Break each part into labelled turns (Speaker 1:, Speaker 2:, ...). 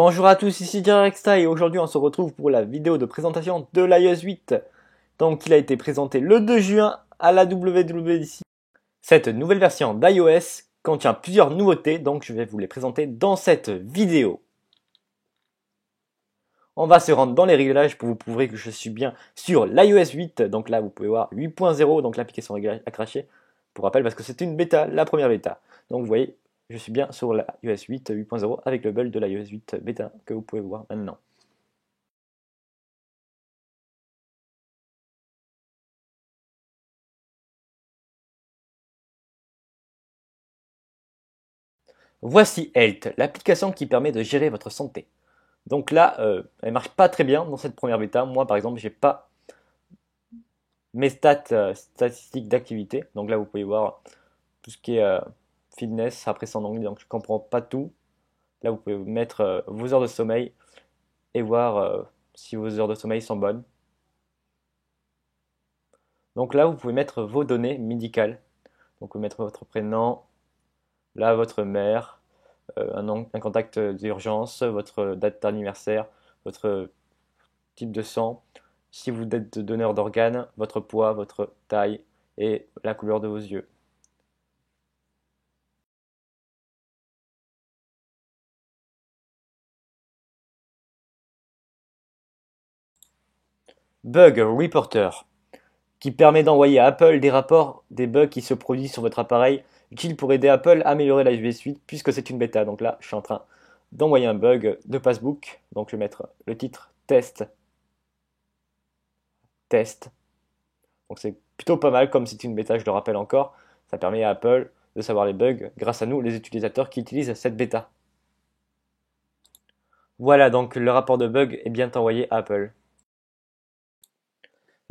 Speaker 1: Bonjour à tous, ici Direxta et aujourd'hui on se retrouve pour la vidéo de présentation de l'iOS 8. Donc il a été présenté le 2 juin à la WWDC. Cette nouvelle version d'iOS contient plusieurs nouveautés, donc je vais vous les présenter dans cette vidéo. On va se rendre dans les réglages pour vous prouver que je suis bien sur l'iOS 8. Donc là vous pouvez voir 8.0, donc l'application réglage a craché. Pour rappel parce que c'est une bêta, la première bêta. Donc vous voyez, je suis bien sur la iOS 8 8.0 avec le build de l'iOS 8 bêta que vous pouvez voir maintenant. Voici Health, l'application qui permet de gérer votre santé. Donc là, elle marche pas très bien dans cette première bêta. Moi, par exemple, j'ai pas mes statistiques d'activité. Donc là, vous pouvez voir tout ce qui est fitness. Après, c'est en anglais, donc je comprends pas tout. Là, vous pouvez mettre vos heures de sommeil et voir si vos heures de sommeil sont bonnes. Donc là, vous pouvez mettre vos données médicales. Donc, vous pouvez mettre votre prénom, là, votre mère, un contact d'urgence, votre date d'anniversaire, votre type de sang, si vous êtes donneur d'organes, votre poids, votre taille et la couleur de vos yeux. Bug Reporter, qui permet d'envoyer à Apple des rapports des bugs qui se produisent sur votre appareil, utile pour aider Apple à améliorer la iOS 8 puisque c'est une bêta. Donc là, je suis en train d'envoyer un bug de passbook. Donc je vais mettre le titre test. Donc c'est plutôt pas mal comme c'est une bêta, je le rappelle encore. Ça permet à Apple de savoir les bugs grâce à nous, les utilisateurs qui utilisent cette bêta. Voilà, donc le rapport de bug est bien envoyé à Apple.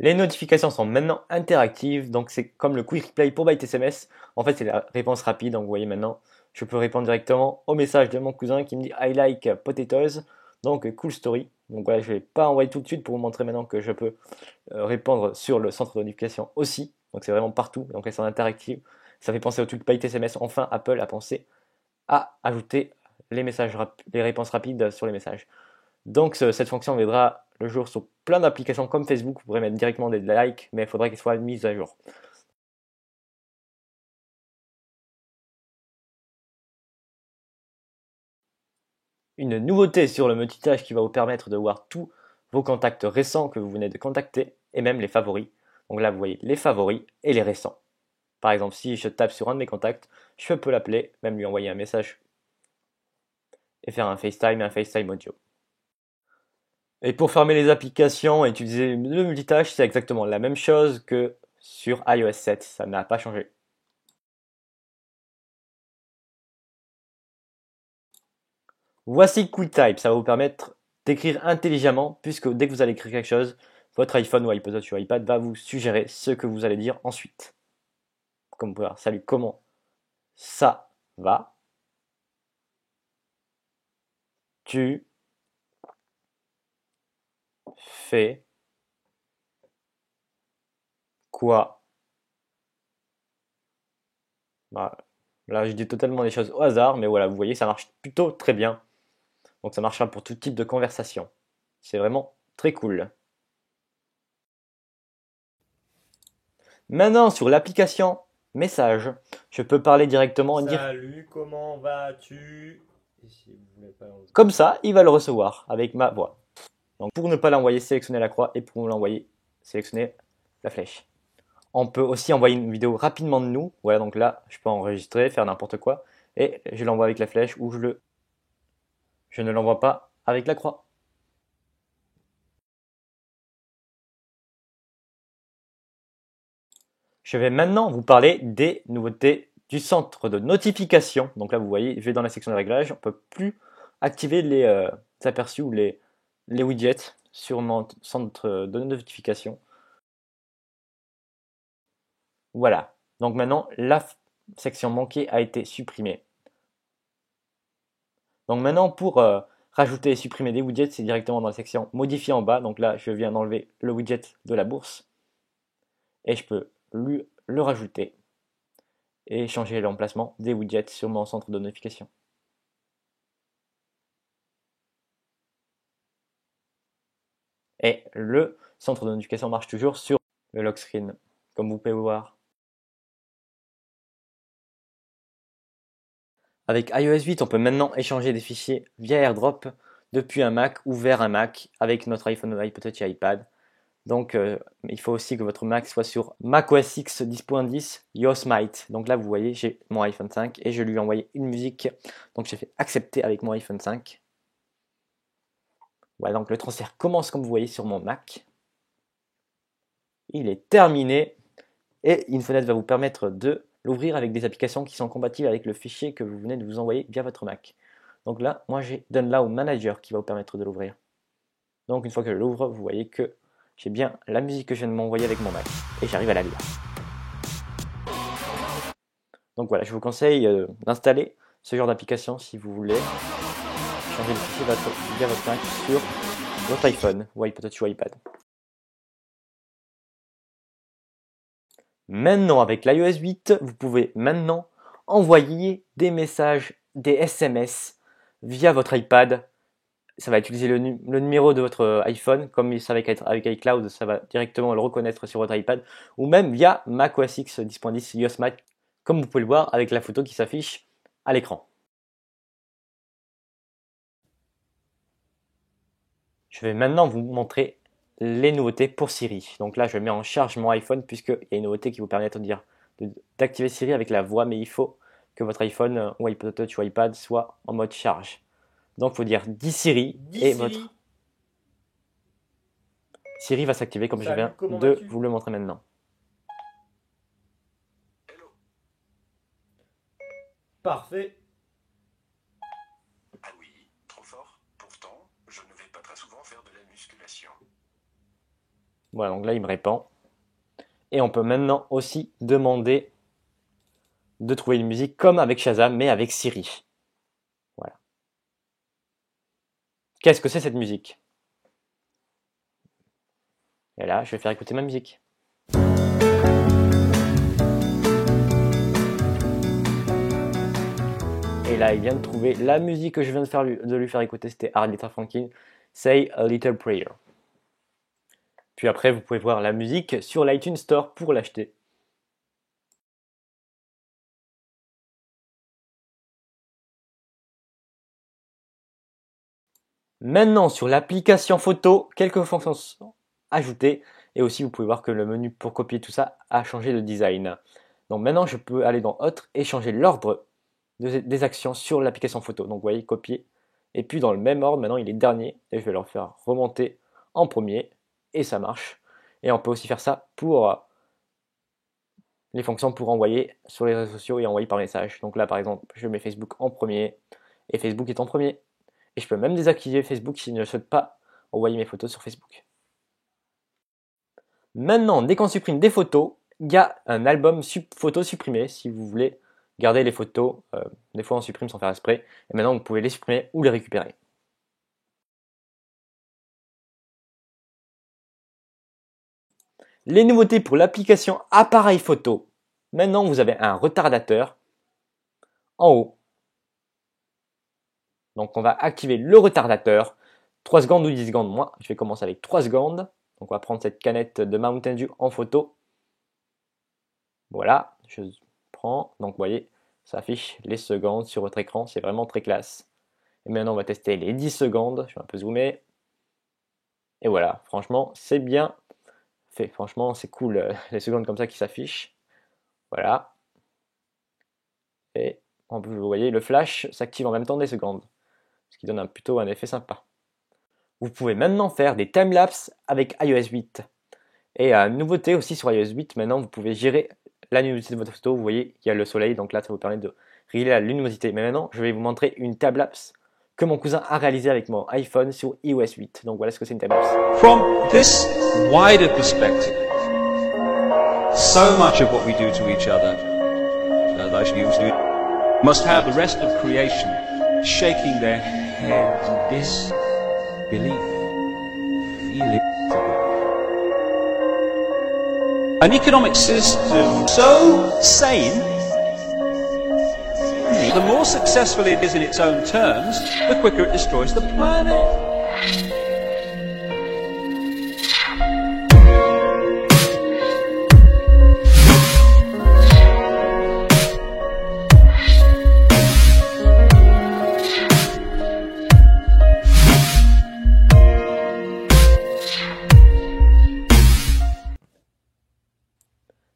Speaker 1: Les notifications sont maintenant interactives, donc c'est comme le Quick Reply pour Byte SMS. En fait, c'est la réponse rapide, donc vous voyez maintenant, je peux répondre directement au message de mon cousin qui me dit I like potatoes, donc cool story. Donc voilà, je ne vais pas envoyer tout de suite pour vous montrer maintenant que je peux répondre sur le centre de notification aussi. Donc c'est vraiment partout, donc elles sont interactives. Ça fait penser au truc Byte SMS. Enfin, Apple a pensé à ajouter les réponses rapides sur les messages. Donc cette fonction verra le jour sur plein d'applications comme Facebook. Vous pourrez mettre directement des likes, mais il faudrait qu'elles soient mises à jour. Une nouveauté sur le multitâche qui va vous permettre de voir tous vos contacts récents que vous venez de contacter et même les favoris. Donc là, vous voyez les favoris et les récents. Par exemple, si je tape sur un de mes contacts, je peux l'appeler, même lui envoyer un message et faire un FaceTime audio. Et pour fermer les applications et utiliser le multitâche, c'est exactement la même chose que sur iOS 7, ça n'a pas changé. Voici QuickType, ça va vous permettre d'écrire intelligemment, puisque dès que vous allez écrire quelque chose, votre iPhone ou iPod sur iPad va vous suggérer ce que vous allez dire ensuite. Comme vous pouvez voir, salut, comment ça va? Tu fais quoi? Voilà. Là, je dis totalement des choses au hasard, mais voilà, vous voyez, ça marche plutôt très bien. Donc ça marchera pour tout type de conversation. C'est vraiment très cool. Maintenant, sur l'application Message, je peux parler directement et dire
Speaker 2: Salut, comment vas-tu? Et si vous voulez pas
Speaker 1: comme ça, il va le recevoir avec ma voix. Donc pour ne pas l'envoyer, sélectionnez la croix et pour l'envoyer, sélectionnez la flèche. On peut aussi envoyer une vidéo rapidement de nous. Voilà, donc là, je peux enregistrer, faire n'importe quoi et je l'envoie avec la flèche ou je ne l'envoie pas avec la croix. Je vais maintenant vous parler des nouveautés du centre de notification. Donc là, vous voyez, je vais dans la section de réglages. On ne peut plus activer les aperçus ou les widgets sur mon centre de notification. Voilà. Donc maintenant, la section manquée a été supprimée. Donc maintenant, pour rajouter et supprimer des widgets, c'est directement dans la section modifier en bas. Donc là, je viens d'enlever le widget de la bourse et je peux le rajouter et changer l'emplacement des widgets sur mon centre de notification. Et le centre de notification marche toujours sur le lock screen, comme vous pouvez voir. Avec iOS 8, on peut maintenant échanger des fichiers via AirDrop depuis un Mac ou vers un Mac avec notre iPhone, iPod Touch et iPad. Donc, il faut aussi que votre Mac soit sur macOS X 10.10 Yosemite. Donc là, vous voyez, j'ai mon iPhone 5 et je lui ai envoyé une musique. Donc, j'ai fait accepter avec mon iPhone 5. Voilà, donc le transfert commence comme vous voyez sur mon Mac. Il est terminé et une fenêtre va vous permettre de l'ouvrir avec des applications qui sont compatibles avec le fichier que vous venez de vous envoyer via votre Mac. Donc là, moi, je donne là au manager qui va vous permettre de l'ouvrir. Donc, une fois que je l'ouvre, vous voyez que j'ai bien la musique que je viens de m'envoyer avec mon Mac et j'arrive à la lire. Donc voilà, je vous conseille d'installer ce genre d'application si vous voulez changer le fichier via votre Mac sur votre iPhone ou iPod Touch ou iPad. Maintenant, avec l'iOS 8, vous pouvez maintenant envoyer des messages, des SMS via votre iPad. Ça va utiliser le numéro de votre iPhone, comme ça avec iCloud, ça va directement le reconnaître sur votre iPad, ou même via macOS X 10.10 Yosemite, comme vous pouvez le voir avec la photo qui s'affiche à l'écran. Je vais maintenant vous montrer les nouveautés pour Siri. Donc là, je mets en charge mon iPhone puisqu'il y a une nouveauté qui vous permet d'activer Siri avec la voix, mais il faut que votre iPhone ou iPod Touch ou iPad soit en mode charge. Donc il faut dire dis Siri et votre Siri va s'activer comme je viens de vous le montrer maintenant.
Speaker 2: Parfait.
Speaker 3: Ah oui, trop fort. Pourtant, je ne vais pas très souvent faire de la musculation.
Speaker 1: Voilà, donc là il me répond. Et on peut maintenant aussi demander de trouver une musique comme avec Shazam, mais avec Siri. Voilà. Qu'est-ce que c'est cette musique? Et là, je vais faire écouter ma musique. Et là, il vient de trouver la musique que je viens de lui faire écouter. C'était Aretha Franklin, Say a Little Prayer. Puis après, vous pouvez voir la musique sur l'iTunes Store pour l'acheter. Maintenant, sur l'application photo, quelques fonctions sont ajoutées. Et aussi, vous pouvez voir que le menu pour copier tout ça a changé de design. Donc maintenant, je peux aller dans Autre et changer l'ordre des actions sur l'application photo. Donc vous voyez, copier. Et puis dans le même ordre, maintenant il est dernier. Et je vais leur faire remonter en premier. Et ça marche. Et on peut aussi faire ça pour les fonctions pour envoyer sur les réseaux sociaux et envoyer par message. Donc là, par exemple, je mets Facebook en premier. Et Facebook est en premier. Et je peux même désactiver Facebook si je ne souhaite pas envoyer mes photos sur Facebook. Maintenant, dès qu'on supprime des photos, il y a un album photos supprimées si vous voulez garder les photos. Des fois, on supprime sans faire exprès. Et maintenant, vous pouvez les supprimer ou les récupérer. Les nouveautés pour l'application appareil photo. Maintenant, vous avez un retardateur en haut. Donc, on va activer le retardateur. 3 secondes ou 10 secondes. Moi, je vais commencer avec 3 secondes. Donc, on va prendre cette canette de Mountain Dew en photo. Voilà, je prends. Donc, vous voyez, ça affiche les secondes sur votre écran. C'est vraiment très classe. Et maintenant, on va tester les 10 secondes. Je vais un peu zoomer. Et voilà, franchement, c'est bien fait. Franchement, c'est cool, les secondes comme ça qui s'affichent. Voilà. Et vous voyez, le flash s'active en même temps des secondes. Ce qui donne plutôt un effet sympa. Vous pouvez maintenant faire des timelapses avec iOS 8. Et nouveauté aussi sur iOS 8, maintenant vous pouvez gérer la luminosité de votre photo. Vous voyez, il y a le soleil, donc là ça vous permet de régler la luminosité. Mais maintenant, je vais vous montrer une timelapse que mon cousin a réalisée avec mon iPhone sur iOS 8. Donc voilà ce que c'est une timelapse.
Speaker 4: From this wider perspective, so much of what we do to each other, must have the rest of creation shaking their heads in disbelief. Feel it. An economic system so sane, the more successful it is in its own terms, the quicker it destroys the planet.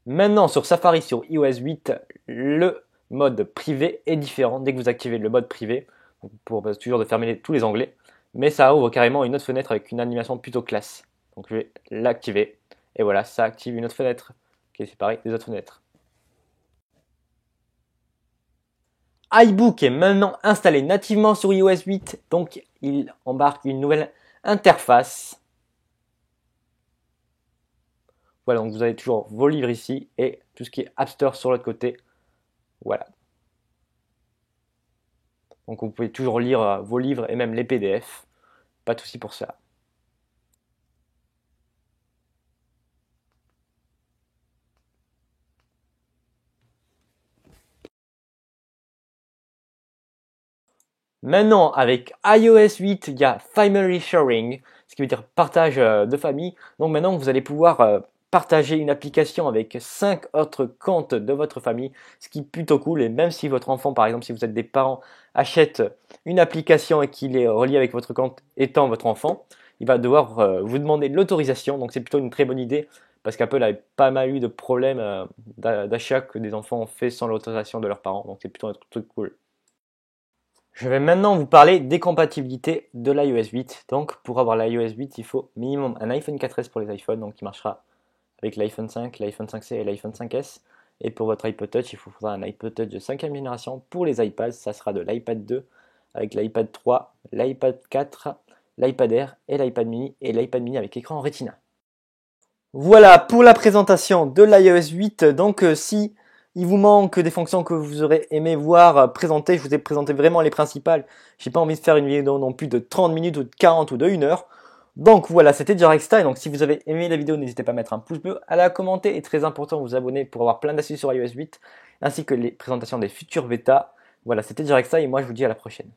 Speaker 1: Maintenant, sur Safari, sur iOS 8, le mode privé est différent. Dès que vous activez le mode privé, pour toujours de fermer tous les onglets, mais ça ouvre carrément une autre fenêtre avec une animation plutôt classe. Donc je vais l'activer, et voilà, ça active une autre fenêtre qui est séparée des autres fenêtres. iBook est maintenant installé nativement sur iOS 8, donc il embarque une nouvelle interface. Voilà, donc vous avez toujours vos livres ici et tout ce qui est App Store sur l'autre côté. Voilà. Donc vous pouvez toujours lire vos livres et même les PDF. Pas de souci pour ça. Maintenant, avec iOS 8, il y a Family Sharing, ce qui veut dire partage de famille. Donc maintenant, vous allez pouvoir partager une application avec 5 autres comptes de votre famille, ce qui est plutôt cool. Et même si votre enfant, par exemple, si vous êtes des parents, achète une application et qu'il est relié avec votre compte étant votre enfant, il va devoir vous demander l'autorisation. Donc c'est plutôt une très bonne idée parce qu'Apple a pas mal eu de problèmes d'achat que des enfants ont fait sans l'autorisation de leurs parents. Donc c'est plutôt un truc cool. Je vais maintenant vous parler des compatibilités de l'iOS 8. Donc pour avoir l'iOS 8, il faut minimum un iPhone 4S pour les iPhones, donc qui marchera avec l'iPhone 5, l'iPhone 5C et l'iPhone 5S. Et pour votre iPod Touch, il vous faudra un iPod Touch de 5e génération. Pour les iPads, ça sera de l'iPad 2 avec l'iPad 3, l'iPad 4, l'iPad Air et l'iPad mini avec écran Retina. Voilà pour la présentation de l'iOS 8. Donc si il vous manque des fonctions que vous aurez aimé voir présenter, je vous ai présenté vraiment les principales. J'ai pas envie de faire une vidéo non plus de 30 minutes ou de 40 ou de 1 heure. Donc voilà, c'était Jarexta. Donc si vous avez aimé la vidéo, n'hésitez pas à mettre un pouce bleu, à la commenter et très important, vous abonner pour avoir plein d'astuces sur iOS 8 ainsi que les présentations des futures bêtas. Voilà, c'était Jarexta et moi je vous dis à la prochaine.